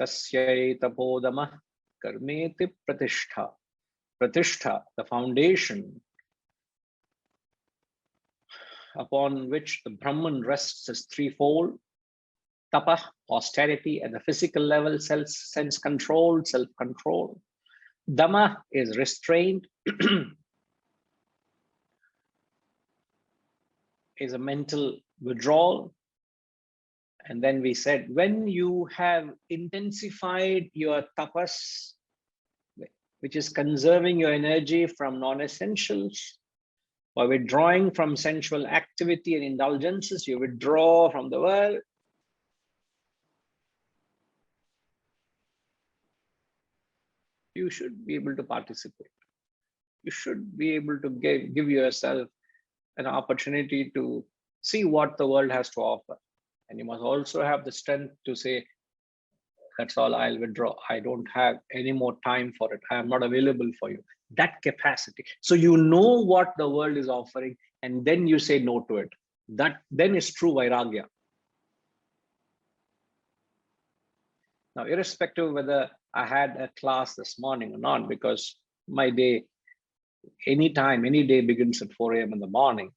tasyai tapodama karmeti pratishtha. Pratishtha, the foundation upon which the Brahman rests, is threefold. Tapa, austerity at the physical level, sense control, self-control. Dama is restraint, is a mental withdrawal. And then we said, when you have intensified your tapas, which is conserving your energy from non-essentials, by withdrawing from sensual activity and indulgences, you withdraw from the world. You should be able to participate. You should be able to give yourself an opportunity to see what the world has to offer. And you must also have the strength to say, that's all, I'll withdraw. I don't have any more time for it. I am not available for you. That capacity. So you know what the world is offering, and then you say no to it. That then is true vairagya. Now, irrespective of whether I had a class this morning or not, because my day, any day begins at 4 a.m. in the morning.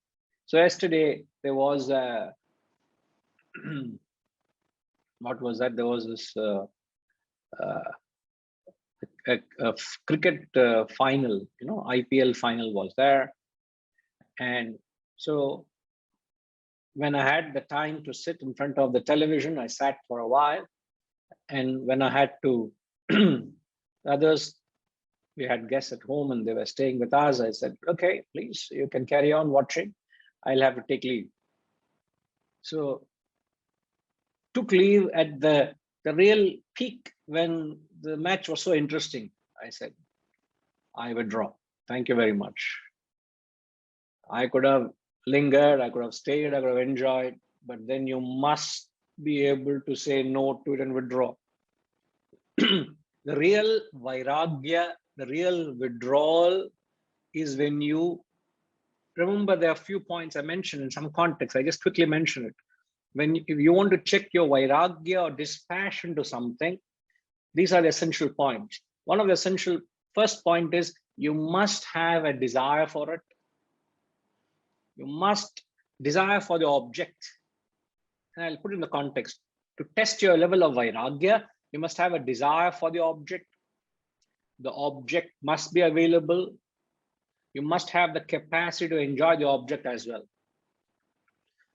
So yesterday there was a, what was that? There was this a cricket final, IPL final was there. And so when I had the time to sit in front of the television, I sat for a while. And when I had to, others, we had guests at home and they were staying with us, I said, okay, please, you can carry on watching. I'll have to take leave. So took leave at the real peak when the match was so interesting. I said, I withdraw. Thank you very much. I could have lingered, I could have stayed, I could have enjoyed, but then you must be able to say no to it and withdraw. The real vairagya, the real withdrawal is when you, remember there are a few points I mentioned in some context, I just quickly mention it. If you want to check your vairagya or dispassion to something, these are the essential points. One of the essential first point is you must have a desire for it. You must desire for the object. And I'll put in the context. To test your level of vairagya, you must have a desire for the object. The object must be available. You must have the capacity to enjoy the object as well.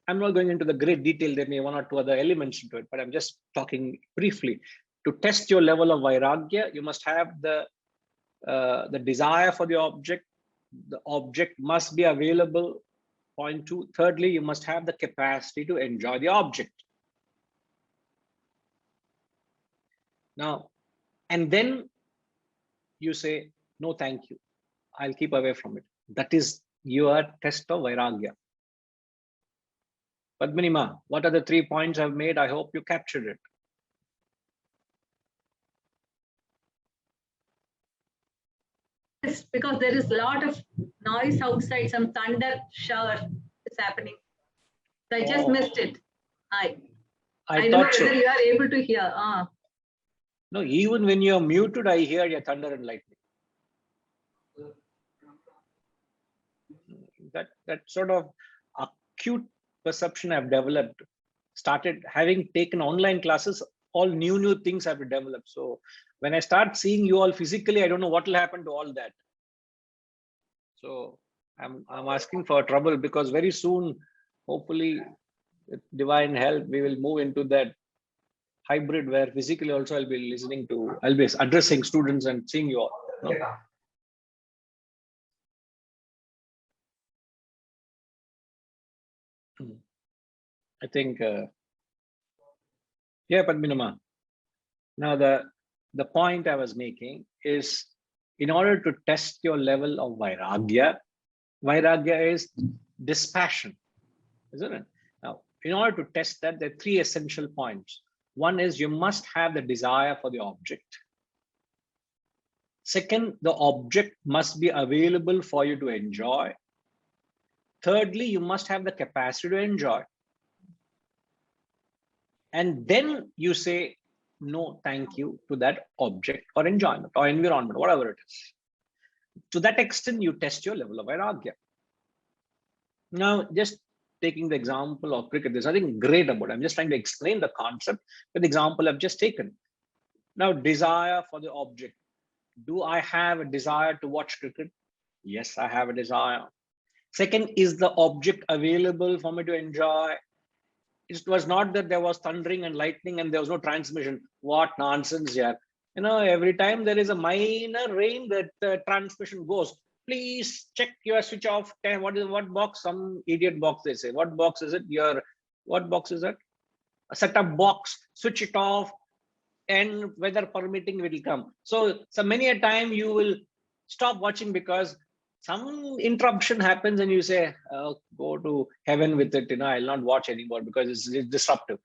I'm not going into the great detail. There may be one or two other elements into it, but I'm just talking briefly. To test your level of vairagya, you must have the desire for the object. The object must be available. Point two. Thirdly, you must have the capacity to enjoy the object. Now, and then you say, no, thank you. I'll keep away from it. That is your test of vairagya. Padmanima, what are the 3 points I've made? I hope you captured it. Yes, because there is a lot of noise outside, some thunder shower is happening. So I just missed it. I don't know whether you are able to hear. No, even when you're muted, I hear your thunder and lightning. That sort of acute perception I've developed, started having taken online classes, all new things have developed. So when I start seeing you all physically, I don't know what will happen to all that. So I'm asking for trouble, because very soon, hopefully with divine help, we will move into that hybrid where physically also I'll be listening to, I'll be addressing students and seeing you all. No? I think, yeah, Padminama. Now the point I was making is, in order to test your level of vairagya, vairagya is dispassion, isn't it? Now, in order to test that, there are 3 essential points. One is you must have the desire for the object. Second, the object must be available for you to enjoy. Thirdly, you must have the capacity to enjoy. And then you say, no thank you to that object or enjoyment or environment, whatever it is. To that extent, you test your level of vairagya. Now, just taking the example of cricket, there's nothing great about it. I'm just trying to explain the concept with the example I've just taken. Now, desire for the object. Do I have a desire to watch cricket? Yes, I have a desire. Second, is the object available for me to enjoy? It was not that there was thundering and lightning and there was no transmission. What nonsense here. Every time there is a minor rain, that the transmission goes. Please check your switch off. What box? Some idiot box they say. What box is it? What box is it? A set-top box. Switch it off, and weather permitting, it will come. So many a time you will stop watching because some interruption happens and you say, oh, go to heaven with it. I'll not watch anymore because it's disruptive.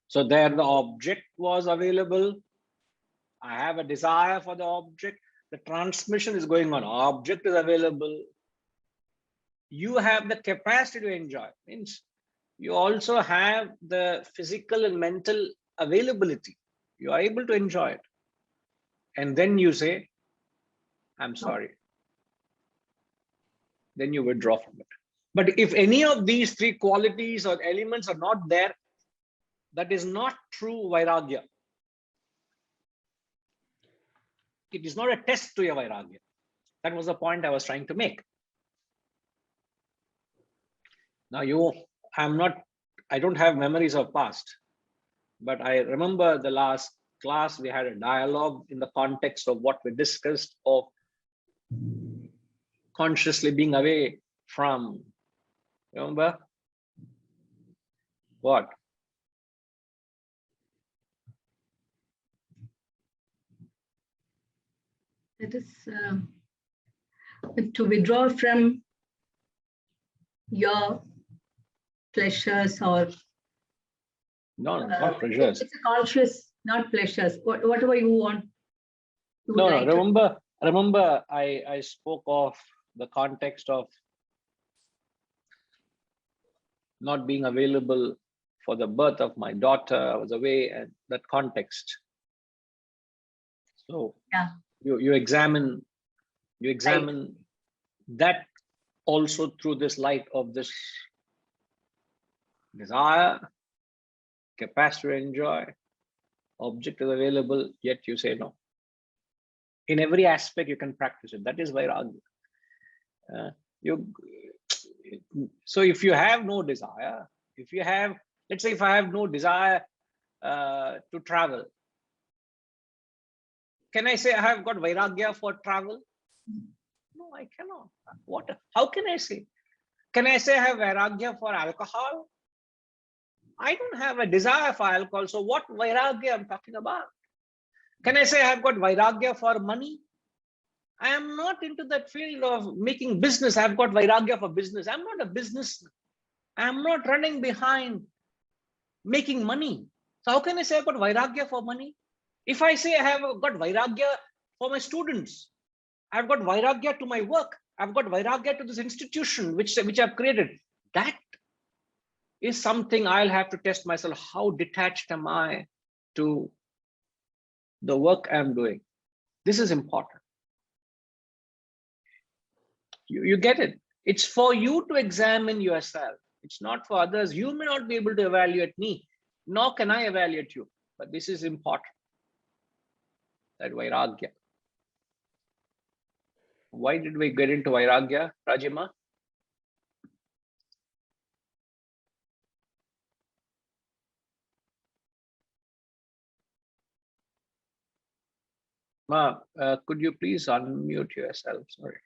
So there the object was available. I have a desire for the object. The transmission is going on. Object is available. You have the capacity to enjoy. Means you also have the physical and mental availability. You are able to enjoy it. And then you say, I'm sorry. Then you withdraw from it. But if any of these three qualities or elements are not there, that is not true vairagya. It is not a test to your vairagya. That was the point I was trying to make. Now I don't have memories of past, but I remember the last class we had a dialogue in the context of what we discussed of consciously being away from, remember? What? That is to withdraw from your pleasures or no, not pleasures. It's a conscious, not pleasures. Whatever you want. No, remember I spoke of the context of not being available for the birth of my daughter. I was away, and that context. So yeah, you examine that also through this light of this desire, capacity to enjoy, object is available, yet you say no. In every aspect you can practice it. That is vairagya. So if you have no desire, let's say if I have no desire to travel, can I say I have got vairagya for travel? No, I cannot. How can I say? Can I say I have vairagya for alcohol? I don't have a desire for alcohol. So what vairagya I'm talking about? Can I say I have got vairagya for money? I am not into that field of making business. I've got vairagya for business. I'm not a businessman. I'm not running behind making money. So how can I say I've got vairagya for money? If I say I have got vairagya for my students, I've got vairagya to my work, I've got vairagya to this institution which I've created, that is something I'll have to test myself. How detached am I to the work I'm doing? This is important. You get it? It's for you to examine yourself. It's not for others. You may not be able to evaluate me, nor can I evaluate you. But this is important. That vairagya. Why did we get into vairagya, Rajima? Ma, could you please unmute yourself? Sorry.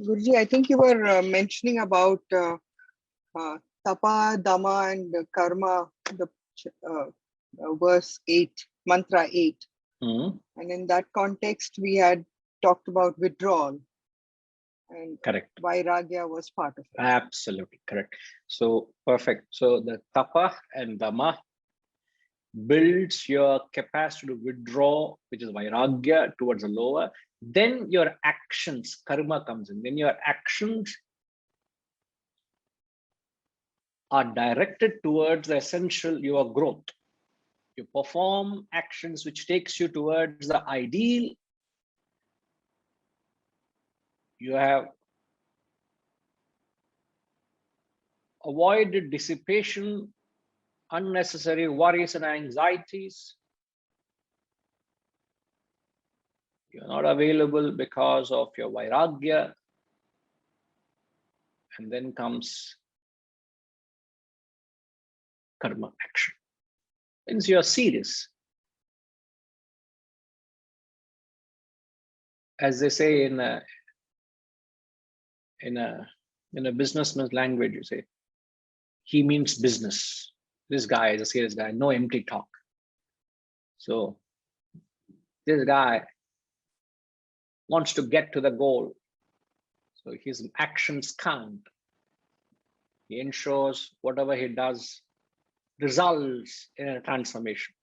Guruji, I think you were mentioning about tapa, dhamma, and karma, the verse 8, mantra 8. Mm-hmm. And in that context, we had talked about withdrawal. And correct. Vairagya was part of it. Absolutely correct. So perfect. So the tapa and dhamma builds your capacity to withdraw, which is vairagya, towards the lower. Then your actions, karma comes in. Then your actions are directed towards the essential, your growth. You perform actions which takes you towards the ideal. You have avoided dissipation, unnecessary worries and anxieties. You're not available because of your vairagya. And then comes karma action. Means you're serious. As they say in a businessman's language, you say, he means business. This guy is a serious guy, no empty talk. So this guy wants to get to the goal. So his actions count. He ensures whatever he does results in a transformation,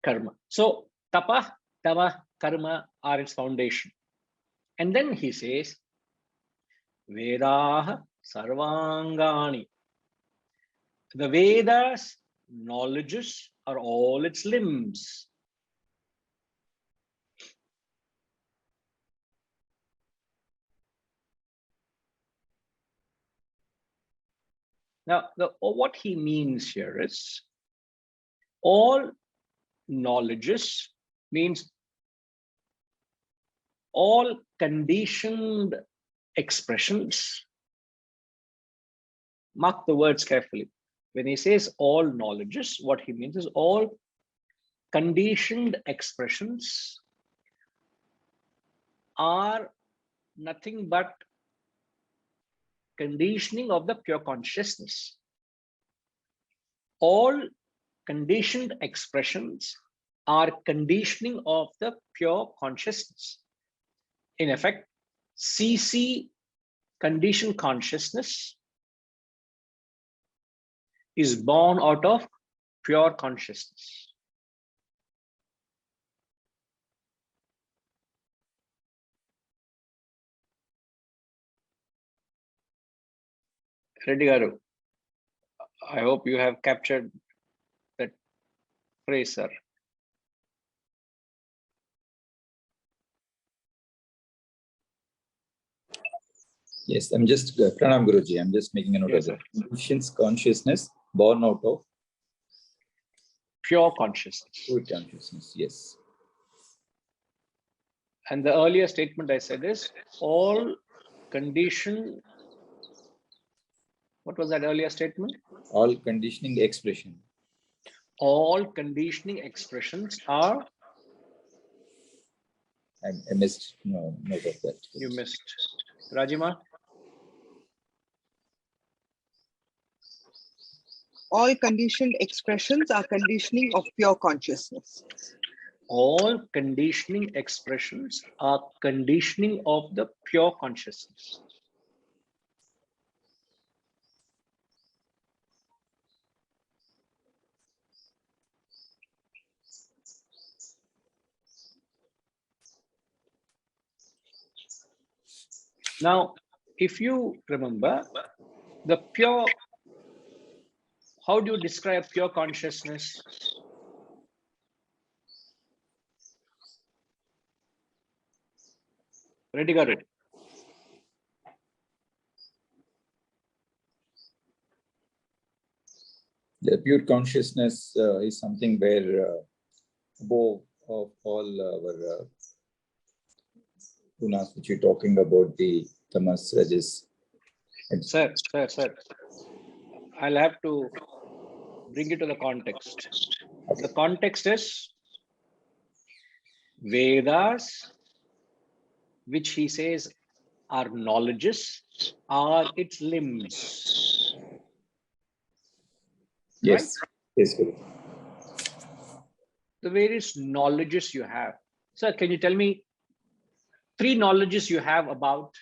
karma. So tapa, tava, karma are its foundation. And then he says, Vedaha sarvangani. The Vedas, knowledges, are all its limbs. Now, what he means here is all knowledges means all conditioned expressions. Mark the words carefully. When he says all knowledges, what he means is all conditioned expressions are nothing but conditioning of the pure consciousness. All conditioned expressions are conditioning of the pure consciousness. In effect, CC, conditioned consciousness, is born out of pure consciousness. Reddy Garu, I hope you have captured that phrase, sir. Yes, I'm just, Pranam Guruji, I'm just making a note of that. Consciousness born out of pure consciousness. Pure consciousness, yes. And the earlier statement I said is all conditioned. What was that earlier statement? All conditioning expression. All conditioning expressions are. I missed note of that. You missed. Rajima? All conditioned expressions are conditioning of pure consciousness. All conditioning expressions are conditioning of the pure consciousness. Now, if you remember, the pure, how do you describe pure consciousness? Ready, got it? The pure consciousness is something where above of all our gunas, which you're talking about, the tamas, rajas. Sir. I'll have to bring it to the context. Okay. The context is Vedas, which he says are knowledges, are its limbs. Yes. Right? Yes, Guru. The various knowledges you have. Sir, can you tell me 3 knowledges you have about?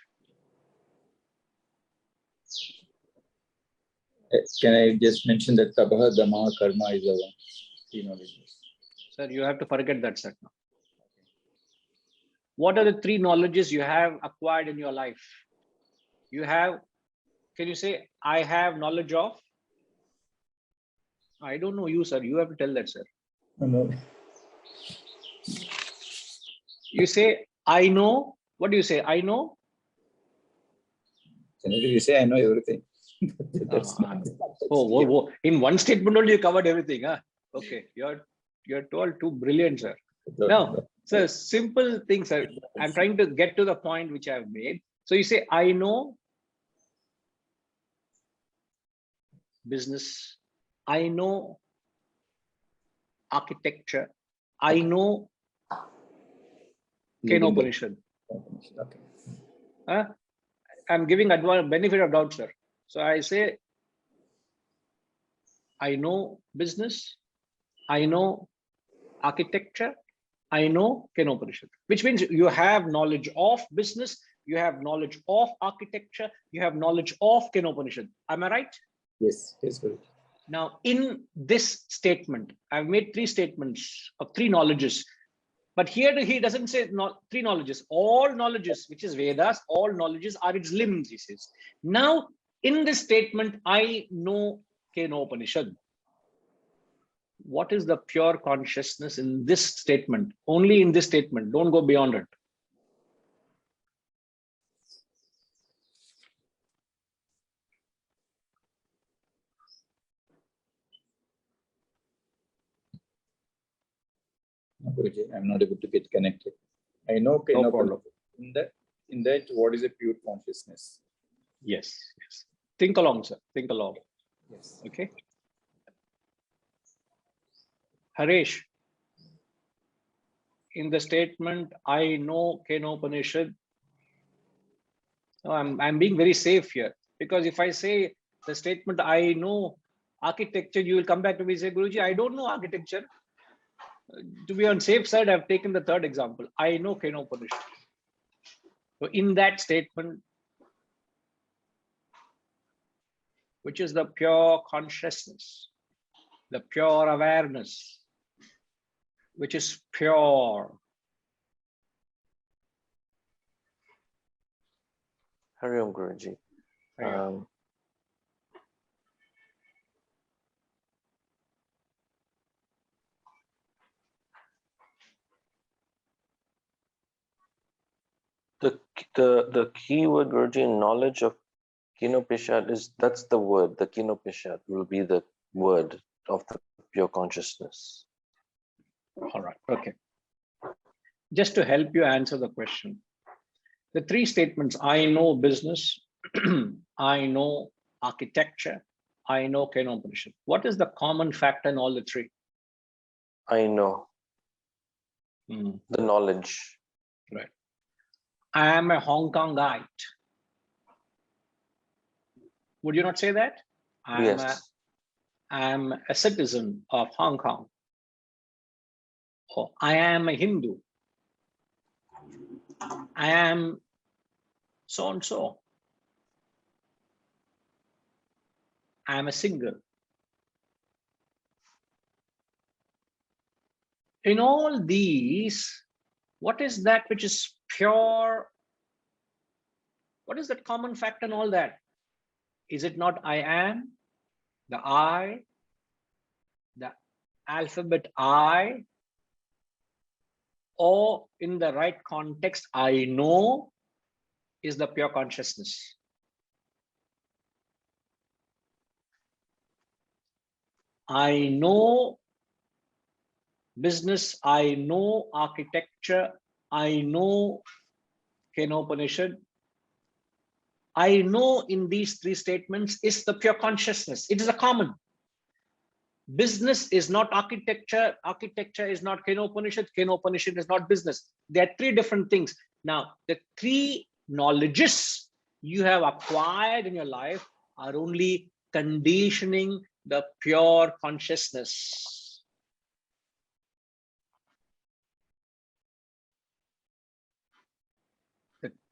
Can I just mention that Tapaha, Dhamma, Karma is our 3 knowledges? Sir, you have to forget that, sir. What are the 3 knowledges you have acquired in your life? You have, can you say, I have knowledge of? I don't know you, sir. You have to tell that, sir. No. You say, I know. What do you say? I know. Generally, we say, I know everything. That's not, Oh. In one statement only you covered everything. Huh? Okay, you're told too brilliant, sir. No, so simple things, sir. I'm trying to get to the point which I've made. So you say, I know business. I know architecture. I know Upanishad. Okay. I'm giving benefit of doubt, sir. So I say, I know business. I know architecture. I know Upanishad, which means you have knowledge of business, you have knowledge of architecture, you have knowledge of Upanishad. Am I right? Yes, yes, good. Now, in this statement, I've made three statements of three knowledges. But here he doesn't say three knowledges, all knowledges, which is Vedas, all knowledges are its limbs, he says. Now, in this statement, I know Upanishad. What is the pure consciousness in this statement? Only in this statement, don't go beyond it. Guruji, I'm not able to get connected. I know No problem. In that, what is a pure consciousness? Yes. Think along, sir. Think along. Yes. Okay. Haresh, in the statement, I know Upanishad. No, I'm being very safe here, because if I say the statement, I know architecture, you will come back to me and say, Guruji, I don't know architecture. To be on safe side, I've taken the third example. I know Upanishad. So in that statement, which is the pure consciousness, the pure awareness, which is pure. Hari Om Guruji. The key word, Guruji, in knowledge of Upanishad is, that's the word. The Upanishad will be the word of the pure consciousness. All right. Okay. Just to help you answer the question, the three statements, I know business, I know architecture, I know Upanishad. What is the common factor in all the three? I know. The knowledge. Right. I am a Hong Kongite. Would you not say that? Yes. I am a citizen of Hong Kong. Or I am a Hindu. I am so and so. I am a single. In all these, what is that which is pure? What is that common factor in all that? Is it not I am, the alphabet I, or in the right context, I know is the pure consciousness? I know business, I know architecture, I know Upanishad. I know in these three statements is the pure consciousness. It is a common. Business is not architecture. Architecture is not Upanishad. Upanishad is not business. They are three different things. Now, the three knowledges you have acquired in your life are only conditioning the pure consciousness.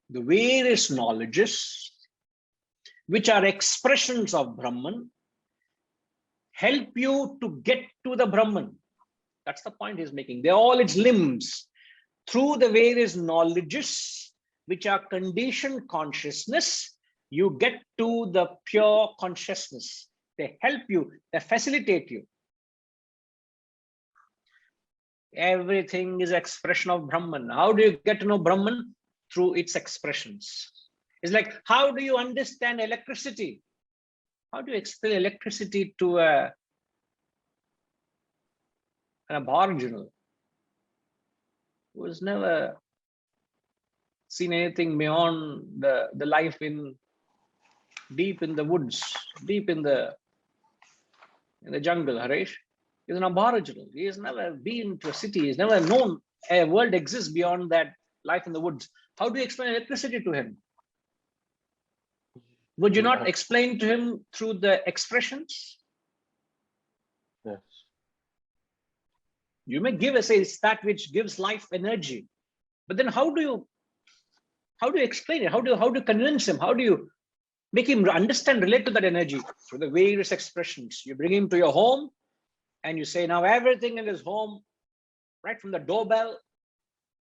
The various knowledges, which are expressions of Brahman, help you to get to the Brahman. That's the point he's making. They're all its limbs. Through the various knowledges, which are conditioned consciousness, you get to the pure consciousness. They help you, they facilitate you. Everything is expression of Brahman. How do you get to know Brahman? Through its expressions. It's like, how do you understand electricity? How do you explain electricity to an aboriginal who has never seen anything beyond the life in deep in the woods, deep in the jungle? Harish is an aboriginal. He has never been to a city. He's never known a world exists beyond that life in the woods. How do you explain electricity to him? Would you not explain to him through the expressions? Yes. You may give us it's that which gives life energy, but then how do you explain it? How do you convince him? How do you make him understand, relate to that energy through the various expressions? You bring him to your home and you say, now everything in his home, right from the doorbell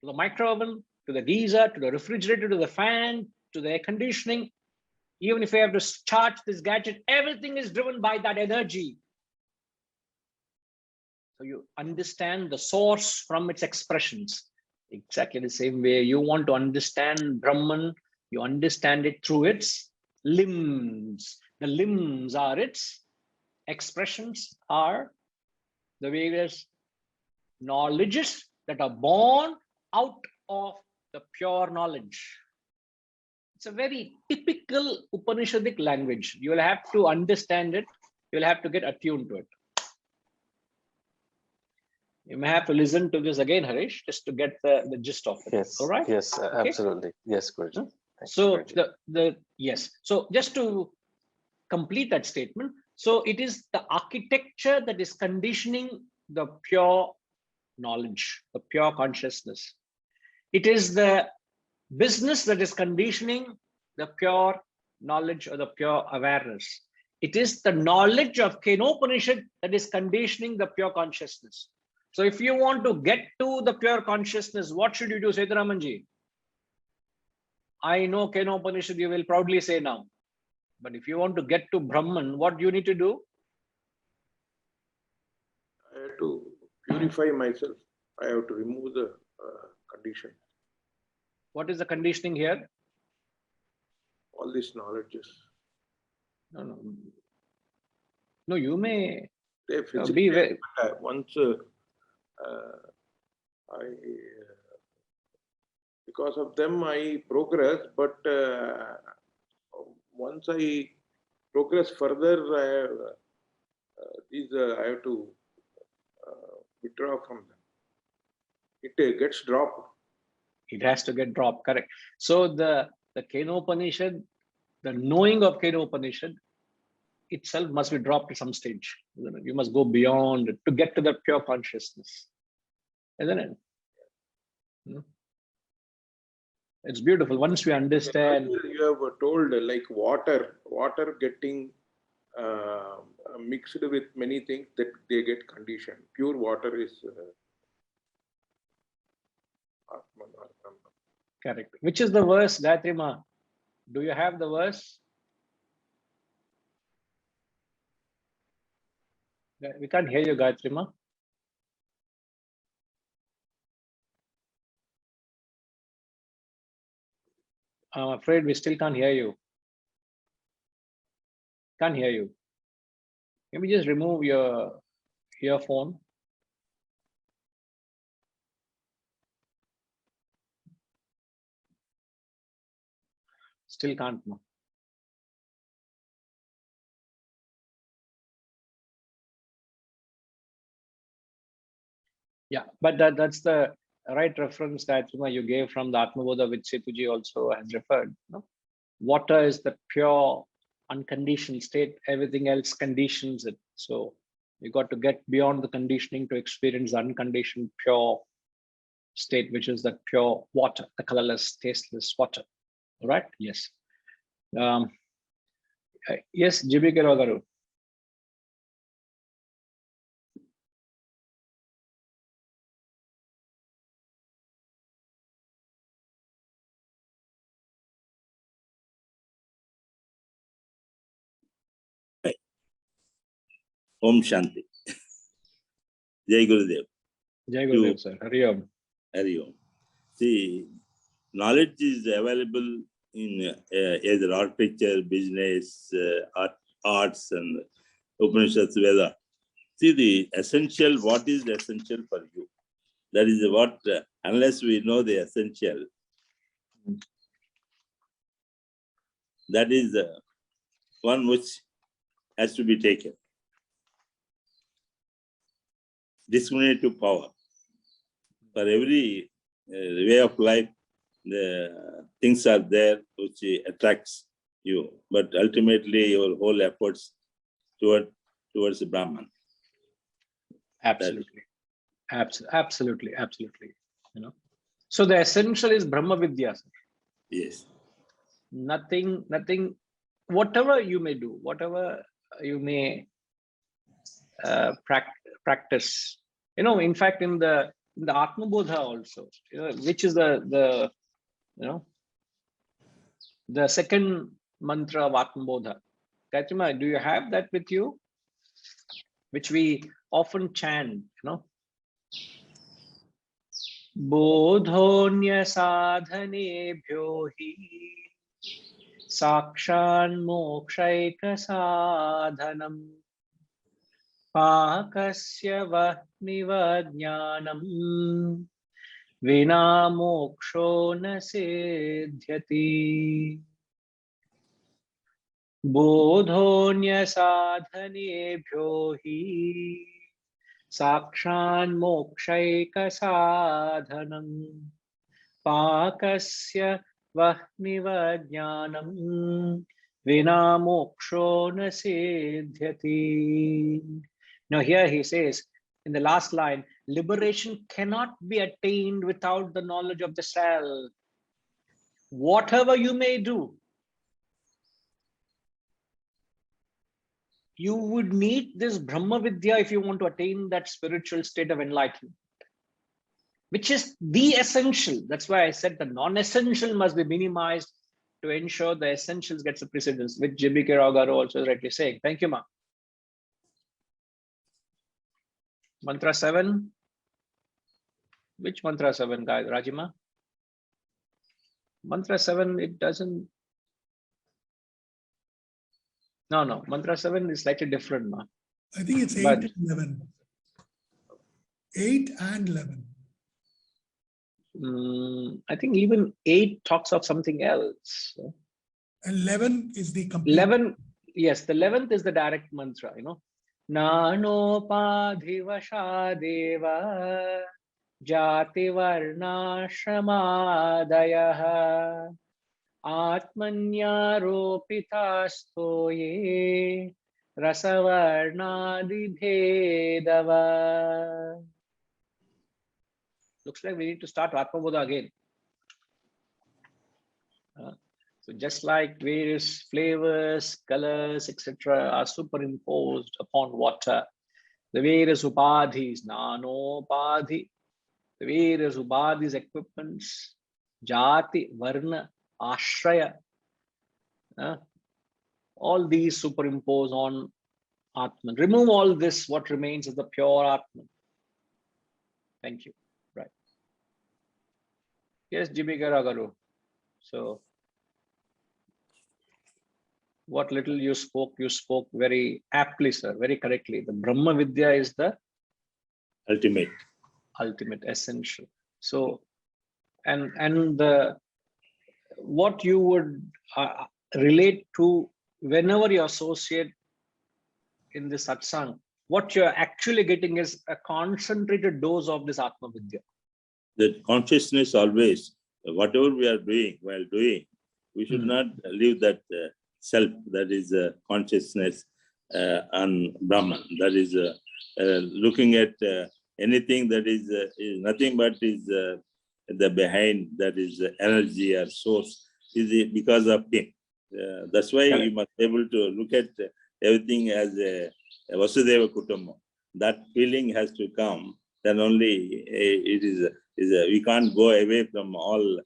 to the micro oven, to the geyser, to the refrigerator, to the fan, to the air conditioning, even if you have to charge this gadget, everything is driven by that energy. So you understand the source from its expressions. Exactly the same way you want to understand Brahman, you understand it through its limbs. The limbs are its expressions, are the various knowledges that are born out of the pure knowledge. It's a very typical Upanishadic language. You will have to understand it. You will have to get attuned to it. You may have to listen to this again, Harish, just to get the gist of it. Yes. All right. Yes. Okay? Absolutely. Yes, Guruji. So yes. So just to complete that statement, so it is the architecture that is conditioning the pure knowledge, the pure consciousness. It is the business that is conditioning the pure knowledge or the pure awareness. It is the knowledge of Kenopanishad that is conditioning the pure consciousness. So if you want to get to the pure consciousness, what should you do, Setaramanji? I know Kenopanishad, you will proudly say now. But if you want to get to Brahman, what do you need to do? I have to purify myself. I have to remove the condition. What is the conditioning here? All these knowledges. No, you may be very... Once because of them I progress, but once I progress further, I have to withdraw from them. It gets dropped. It has to get dropped, correct. So the Kenopanishad, the knowing of Kenopanishad itself must be dropped at some stage. You must go beyond it to get to the pure consciousness. Isn't it? It's beautiful. Once we understand. You have told like water getting mixed with many things that they get conditioned. Pure water is correct. Which is the verse, Gayatri Ma? Do you have the verse? We can't hear you, Gayatri Ma. I'm afraid we still can't hear you. Can't hear you. Maybe just remove your earphone. Still can't. No. Yeah, but that's the right reference that you gave from the Atmabodha, which Setuji also has referred. No? Water is the pure, unconditioned state. Everything else conditions it. So you got to get beyond the conditioning to experience the unconditioned, pure state, which is that pure water, the colorless, tasteless water. All right? Yes. Yes, Jibike Ragaru. Om Shanti. Jai Gurudev. Jai Gurudev, sir. Hari Om. Hari Om. See, knowledge is available in either architecture, business, arts, and Upanishads, Veda. See, the essential, what is essential for you? That is what, unless we know the essential, that is the one which has to be taken. Discriminative power. For every way of life, the things are there which attracts you, but ultimately your whole efforts towards the Brahman. Absolutely. Absolutely. You know. So the essential is Brahma Vidya, sir. Yes. Nothing, whatever you may do, whatever you may practice, in fact, in the Atma Bodha also, which is the second mantra of Atma Bodha. Katima, do you have that with you? Which we often chant, Bodhonya sadhanebhyo hi sakshan mokshaika sadhanam pakasya vahniva jnanam vina moksho na siddhyati. Bodhonya sadhanebhyo hi sakshan mokshaika sadhanam pakasya vahniva jnanam vina moksho na siddhyati. Now here he says in the last line, liberation cannot be attained without the knowledge of the self. Whatever you may do, you would need this Brahma Vidya if you want to attain that spiritual state of enlightenment, which is the essential. That's why I said the non-essential must be minimized to ensure the essentials gets a precedence, which J.B.K. Rao also is rightly saying. Thank you, ma. Mantra 7. Which mantra 7, guys? Rajima? Mantra 7, it doesn't. No. Mantra 7 is slightly different, ma. I think it's 8 and 11. 8 and 11. I think even 8 talks of something else. And 11 is the complete. 11, yes, the 11th is the direct mantra, Nanopadhivasha deva jati varna shramadayah atmanyaropitastoye rasavarnadibhedava. Looks like we need to start Atma Bodha again. So just like various flavors, colors, etc. are superimposed upon water, the various upadhis, nanopadhi, the various upadhis, equipments, jati, varna, ashraya, all these superimpose on Atman. Remove all this, what remains is the pure Atman. Thank you. Right. Yes, J.B. Garagaru. So, what little you spoke very aptly, sir, very correctly. The Brahma Vidya is the Ultimate essential. So, and the what you would relate to whenever you associate in this satsang, what you're actually getting is a concentrated dose of this Atma Vidya. The consciousness always, whatever we are doing, while doing, we should not leave that self, that is consciousness and Brahman. That is looking at anything that is nothing but is the behind, that is energy or source, is because of him. That's why you must be able to look at everything as a Vasudeva Kutumbam. That feeling has to come. Then only it is we can't go away from all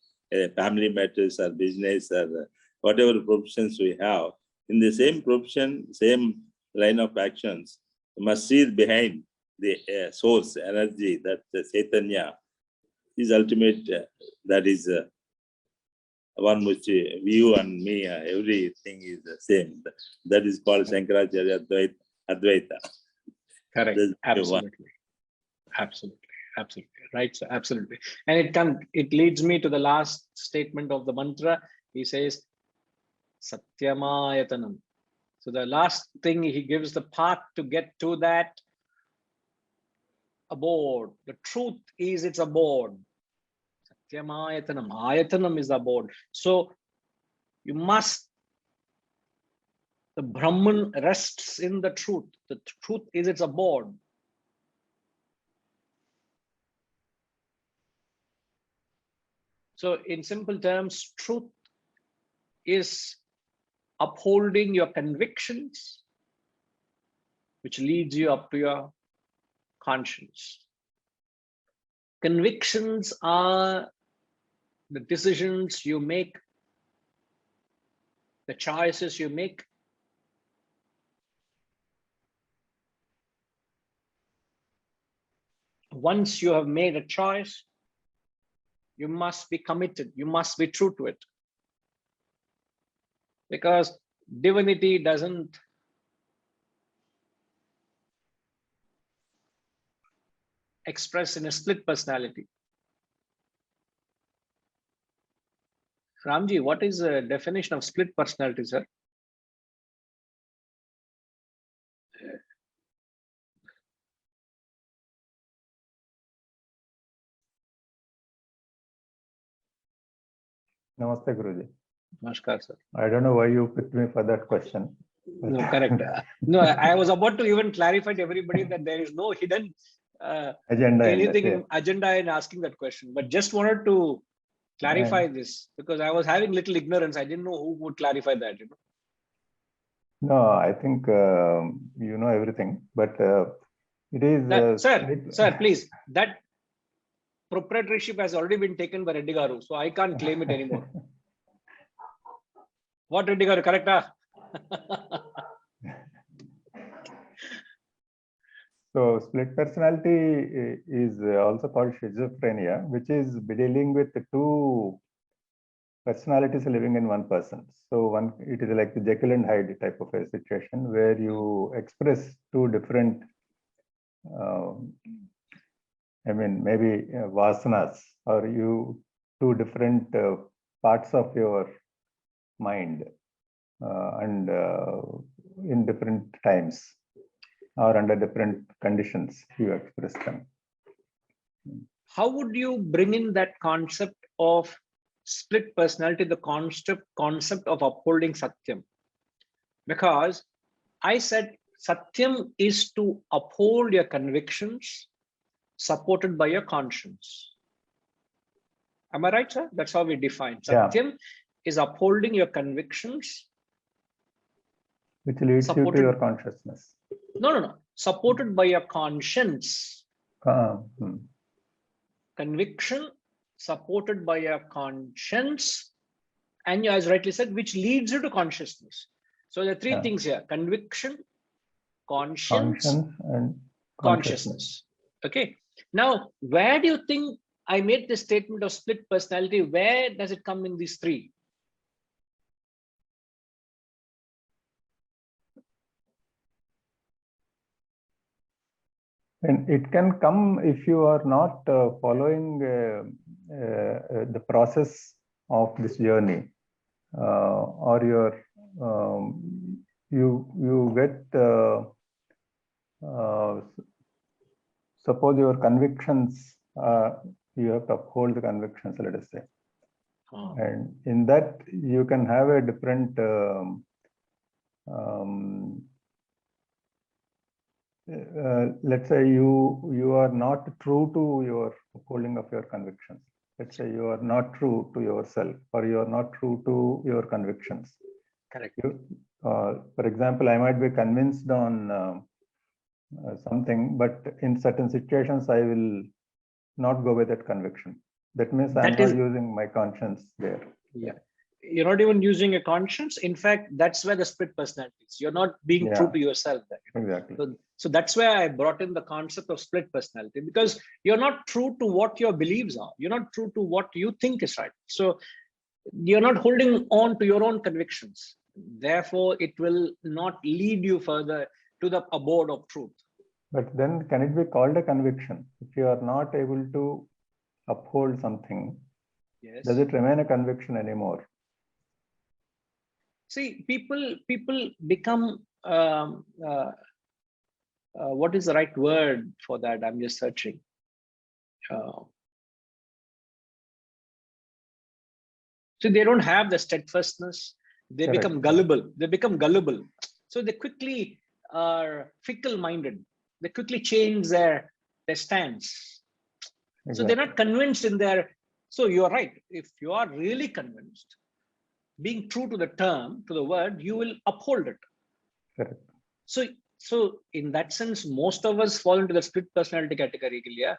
family matters or business or whatever professions we have. In the same profession, same line of actions, you must see behind the source, energy, that Chaitanya is ultimate, that is one which you and me, everything is the same. That is called Shankaracharya Advaita. Correct. Absolutely. Absolutely. Absolutely. Right. So absolutely. And it leads me to the last statement of the mantra. He says, Satyamayatanam. So the last thing he gives the path to get to that abode. The truth is its abode. Satyamayatanam. Ayatanam is abode. So you must, the Brahman rests in the truth. The truth is its abode. So in simple terms, truth is upholding your convictions, which leads you up to your conscience. Convictions are the decisions you make, the choices you make. Once you have made a choice, you must be committed. You must be true to it. Because divinity doesn't express in a split personality. Ramji, what is the definition of split personality, sir? Namaste, Guruji. Namaskar, sir. I don't know why you picked me for that question. No, correct. No, I was about to even clarify to everybody that there is no hidden Agenda. anything agenda in asking that question, but just wanted to clarify this because I was having little ignorance. I didn't know who would clarify that. You know? No, I think you know everything, but it is. Sir, please. That proprietorship has already been taken by Reddy Garu, so I can't claim it anymore. What Reddy Garu, correct? So split personality is also called schizophrenia, which is dealing with two personalities living in one person. So it is like the Jekyll and Hyde type of a situation where you express two different, I mean, maybe vasanas, or two different parts of your mind and in different times or under different conditions you express them. How would you bring in that concept of split personality, the concept of upholding Satyam? Because I said Satyam is to uphold your convictions supported by your conscience. Am I right, sir? That's how we define. Satyam is upholding your convictions. Which leads you to your consciousness. No. Supported by your conscience. Conviction supported by your conscience. And you, as rightly said, which leads you to consciousness. So there are three things here: conviction, conscience and consciousness. Okay. Now, where do you think I made this statement of split personality? Where does it come in these three? And it can come if you are not following the process of this journey, or you get suppose your convictions, you have to uphold the convictions, let us say. And in that you can have a different let's say you are not true to your upholding of your convictions. Let's say you are not true to yourself, or you are not true to your convictions. Correct. For example, I might be convinced on something, but in certain situations I will not go with that conviction. That means I'm not using my conscience there. Yeah. you're not even using a conscience. In fact, that's where the split personality is. You're not being true to yourself there. Exactly. So that's where I brought in the concept of split personality, because you're not true to what your beliefs are. You're not true to what you think is right. So you're not holding on to your own convictions. Therefore, it will not lead you further to the abode of truth. But then can it be called a conviction? If you are not able to uphold something, Yes. does it remain a conviction anymore? See, people become, what is the right word for that? I'm just searching. So they don't have the steadfastness. They Correct. become gullible. They become gullible. So they quickly are fickle-minded. They quickly change their stance. Exactly. So they're not convinced in their. So you're right. If you are really convinced, being true to the term, to the word, you will uphold it. Correct. So in that sense, most of us fall into the split personality category. Yeah.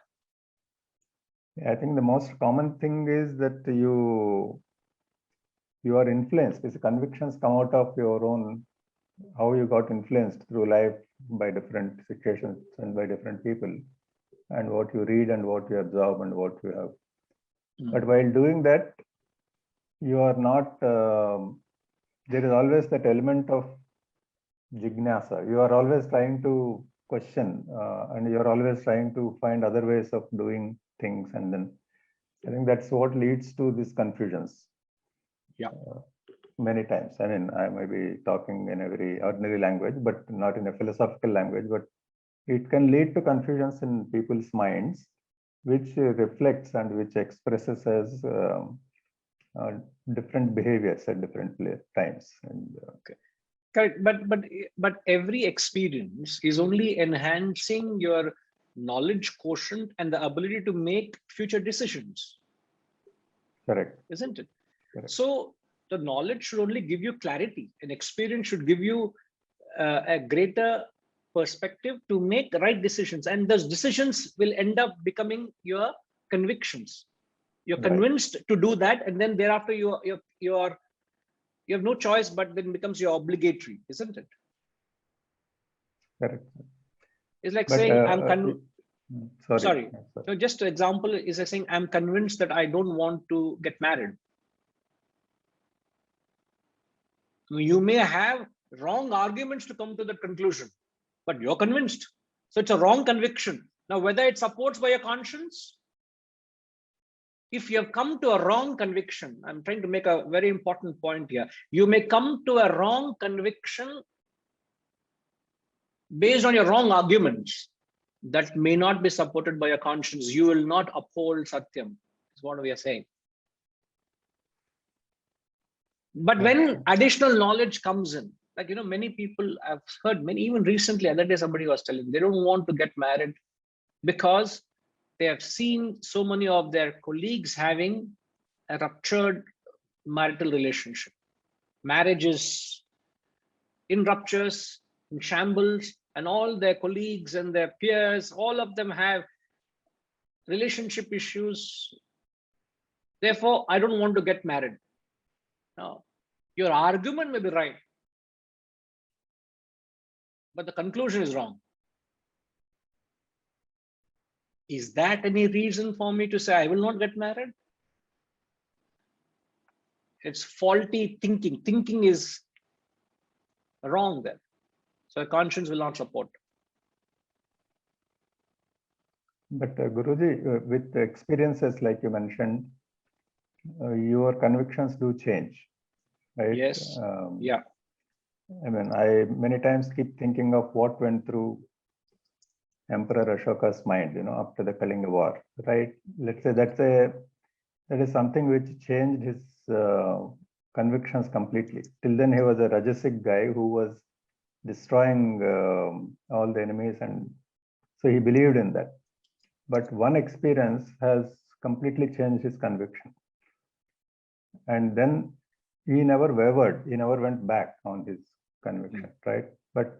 I think the most common thing is that you are influenced. These convictions come out of your own, how you got influenced through life by different situations and by different people, and what you read and what you absorb and what you have. But while doing that, you are not, there is always that element of jignasa. You are always trying to question, and you are always trying to find other ways of doing things. And then I think that's what leads to these confusions. Yeah. Many times. I mean, I may be talking in a very ordinary language, but not in a philosophical language, but it can lead to confusions in people's minds, which reflects and which expresses as different behaviors at different times. And, okay. Correct. But every experience is only enhancing your knowledge quotient and the ability to make future decisions. Correct. Isn't it? Correct. So the knowledge should only give you clarity. An experience should give you a greater perspective to make the right decisions, and those decisions will end up becoming your convictions. You're convinced to do that, and then thereafter you have no choice, but then becomes your obligatory, isn't it? Correct. It's like saying sorry. Sorry. So just an example is like saying I'm convinced that I don't want to get married. You may have wrong arguments to come to that conclusion, but you're convinced. So it's a wrong conviction. Now, whether it supports by your conscience, if you have come to a wrong conviction, I'm trying to make a very important point here. You may come to a wrong conviction based on your wrong arguments that may not be supported by your conscience. You will not uphold Satyam, is what we are saying. But when additional knowledge comes in, like, many people I've heard, even recently, other day somebody was telling me they don't want to get married because they have seen so many of their colleagues having a ruptured marital relationship. Marriages in ruptures, in shambles, and all their colleagues and their peers, all of them have relationship issues. Therefore, I don't want to get married. Now, your argument may be right, but the conclusion is wrong. Is that any reason for me to say I will not get married? It's faulty thinking. Thinking is wrong there. So a conscience will not support. But Guruji, with experiences like you mentioned, your convictions do change, right? Yes. Yeah. I mean, I many times keep thinking of what went through Emperor Ashoka's mind, after the Kalinga War, right? Let's say that is something which changed his convictions completely. Till then, he was a Rajasic guy who was destroying all the enemies, and so he believed in that. But one experience has completely changed his conviction. And then he never wavered, he never went back on his conviction, right? But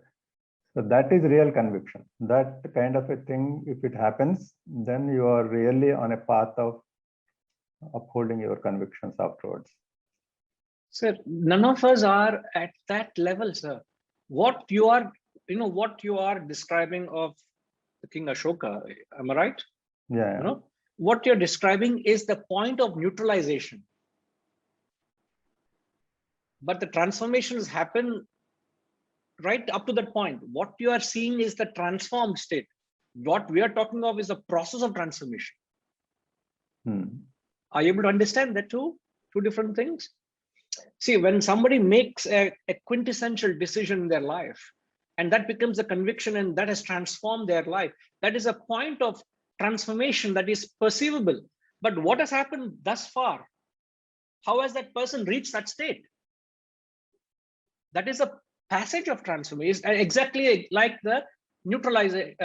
so that is real conviction. That kind of a thing, if it happens, then you are really on a path of upholding your convictions afterwards. Sir, none of us are at that level, sir. What you are, what you are describing of the King Ashoka, am I right? Yeah. What you're describing is the point of neutralization. But the transformations happen right up to that point. What you are seeing is the transformed state. What we are talking of is the process of transformation. Are you able to understand that too? Two different things. See, when somebody makes a quintessential decision in their life, and that becomes a conviction and that has transformed their life, that is a point of transformation that is perceivable. But what has happened thus far? How has that person reached that state? That is a passage of transformation, exactly like the neutralization.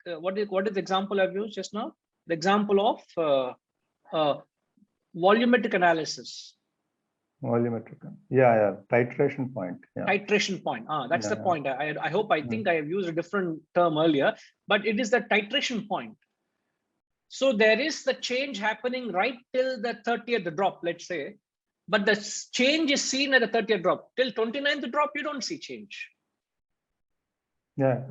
What is the example I've used just now? The example of volumetric analysis. Volumetric. Yeah. Titration point. Yeah. Titration point. That's the point. I hope, I think I have used a different term earlier, but it is the titration point. So there is the change happening right till the 30th drop, let's say, but the change is seen at the 30th drop. Till 29th drop, you don't see change. Yeah.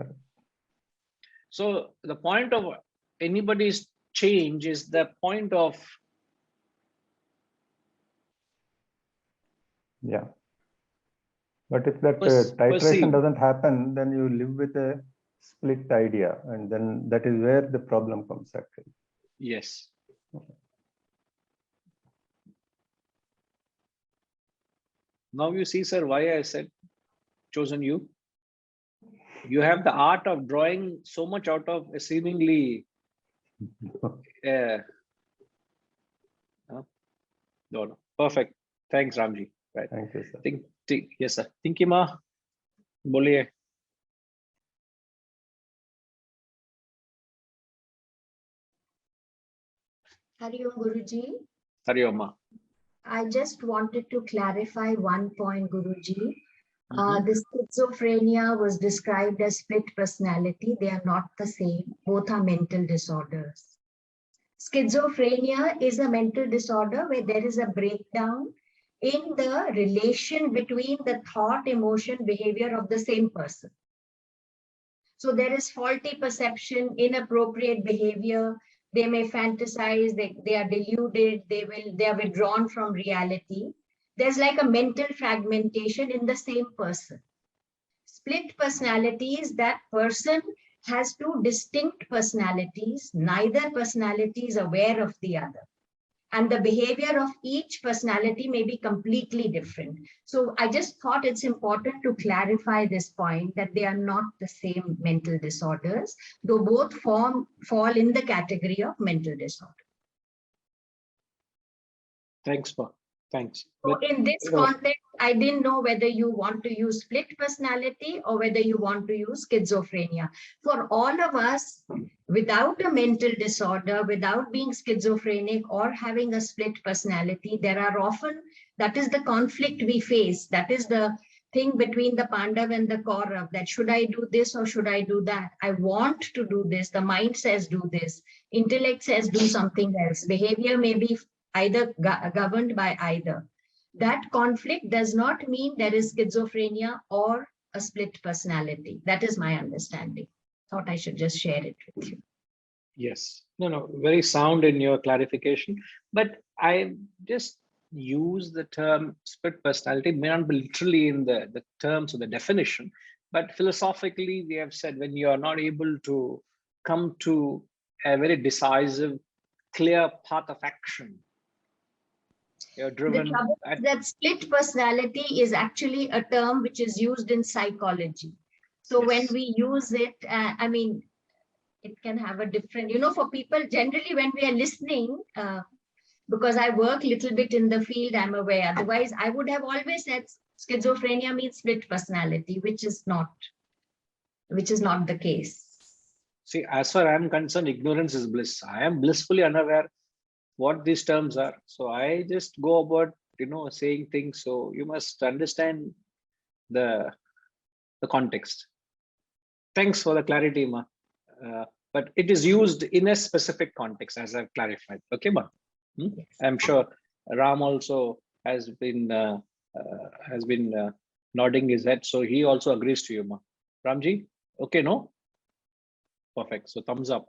So the point of anybody's change is the point of. Yeah. But if that titration doesn't happen, then you live with a split idea, and then that is where the problem comes actually. Yes. Now you see, sir, why I said chosen you. You have the art of drawing so much out of a seemingly no. Perfect. Thanks, Ramji. Right. Thank you, sir. Yes, sir. Tinkima, boliye. Hari Om, Guruji. Hari Om. I just wanted to clarify one point, Guruji. The schizophrenia was described as split personality. They are not the same. Both are mental disorders. Schizophrenia is a mental disorder where there is a breakdown in the relation between the thought, emotion, behavior of the same person. So there is faulty perception, inappropriate behavior. They may fantasize, they are deluded, they are withdrawn from reality. There's like a mental fragmentation in the same person. Split personality is that person has two distinct personalities. Neither personality is aware of the other. And the behavior of each personality may be completely different. So I just thought it's important to clarify this point that they are not the same mental disorders, though both fall in the category of mental disorder. Thanks, Pa. Thanks. So in this context, I didn't know whether you want to use split personality or whether you want to use schizophrenia. For all of us, without a mental disorder, without being schizophrenic or having a split personality, there are often, that is the conflict we face. That is the thing between the Pandav and the Kaurav, that should I do this or should I do that? I want to do this. The mind says do this. Intellect says do something else. Behavior may be either governed by either. That conflict does not mean there is schizophrenia or a split personality. That is my understanding. Thought I should just share it with you. Yes. No, very sound in your clarification. But I just use the term split personality, may not be literally in the terms of the definition, but philosophically, we have said when you are not able to come to a very decisive, clear path of action, you're driven. That split personality is actually a term which is used in psychology. So yes, when we use it, I mean, it can have a different, for people generally when we are listening, because I work a little bit in the field, I'm aware. Otherwise, I would have always said schizophrenia means split personality, which is not the case. See, as far as I'm concerned, ignorance is bliss. I am blissfully unaware what these terms are. So I just go about, saying things. So you must understand the context. Thanks for the clarity, Ma. But it is used in a specific context, as I've clarified. Okay, Ma? I'm sure Ram also has been has been nodding his head. So he also agrees to you, Ma. Ramji, okay, no? Perfect. So thumbs up.